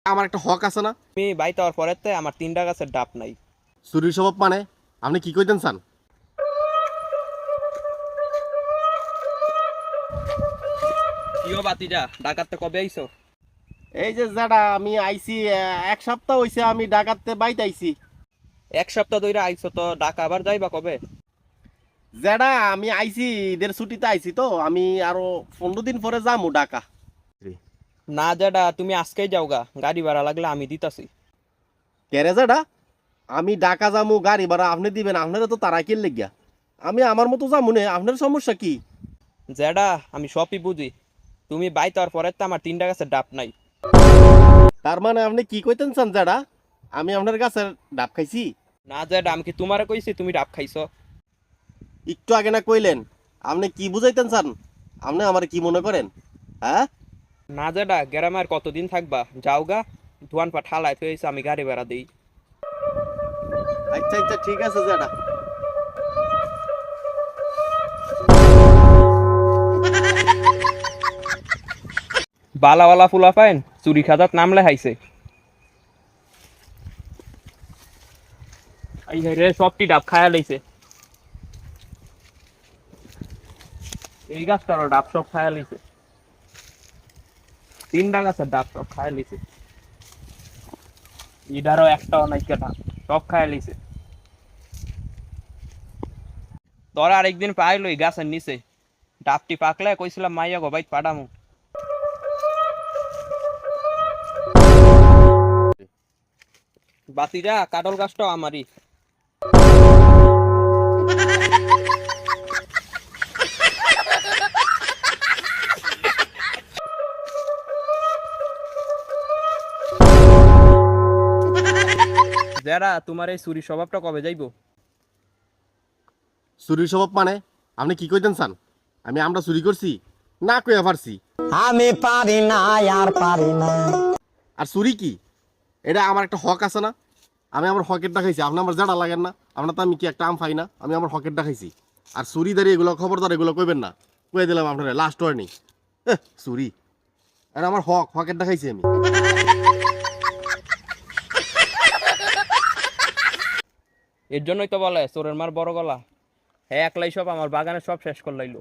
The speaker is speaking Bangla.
আমার একটা হক আছে না? আমি বাইতে হওয়ার পরেতে আমার 3টা গাছের ডাব নাই। চুরির স্বভাব মানে আপনি কি কইতেন চান? কিও বাতিজা, ডাকাতে কবে আইছো? এই যে যেটা আমি আইছি, এক সপ্তাহ হইছে আমি ডাকাতে বাইতে আইছি। 1 সপ্তাহ ধরে আইছো, তো ডাকা আবার যাইবা কবে? যেটা আমি আইছি ঈদের ছুটিতে আইছি, তো আমি আরো 15 দিন পরে যামু ঢাকা। না যেটা তুমি আজকেই যাওগা, গাড়ি ভাড়া লাগলে আমি দিতাছি। কেরে যেটা আমি ঢাকা যামু, গাড়ি ভাড়া আপনি দিবেন? আপনারা তো তারা কিল লেগিয়া আমি আমার মতো যামু নে, আপনার সমস্যা কি? যেটা আমি সবই বুঝি, তুমি বাইতে হওয়ার পরেতে আমার 3টা গাছের ডাব নাই। তার মানে আপনি কি কইতেন চান যেটা আমি আপনার কাছে ডাব খাইছি? না যেটা আমি কি তোমারে কইছি তুমি ডাব খাইছো? একটু আগে না কইলেন? আপনি কি বুঝাইতেন চান? আপনি আমার কি মনে করেন? হ্যাঁ, না যেটা গ্রামে আর কতদিন থাকবা, যাওগা। ধোয়ান পা ঠালায় ফেয়েছে, আমি গাড়ি ভাড়া দিই। আচ্ছা আচ্ছা ঠিক আছে যেটা। বালাওয়ালা ফুলা পাইন চুরি খাজাত নাম লেহাইছে। এই রে সবটি ডাব খায়া লইছে। এই গাছটারও ডাব সব খায়া লইছে। 3টা গাছের ডাব সব খায়া লইছে। ইডারও একটাও নাই কেটা, সব খায়া লইছে। তোরা আরেকদিন পাইল ওই গাছের নিচে ডাবটি পাকলে কইছিলাম মাইয়া গো বাইত পাঠামু। বাতিজা, কাটল গাছটাও আমারই। যারা তোমার এই চুরি স্বভাবটা কবে যাইবো? চুরির স্বভাব মানে আপনি কি কইতেন চান? আমরা চুরি করছি? না কইয়া পারছি। আমি পারি না, আর পারি না। আর চুরি কি? এটা আমার একটা হক আছে না? আমি আমার হকের দেখাইছি, আপনি আমার জাড়া লাগেন না? আপনার তো আমি কি একটা আম খাই না? আমি আমার হকের দেখাইছি। আর চুরি দাঁড়িয়ে এগুলো খবরদার এগুলো কইবেন না। কয়ে দিলাম আপনারা, লাস্ট ওয়ার্নিং। চুরি আর আমার হকের দেখাইছি আমি। এর জন্যই তো বলে চোরের মার বড় গলা। হ্যাঁ, একলাই সব আমার বাগানে সব শেষ করলাইলো।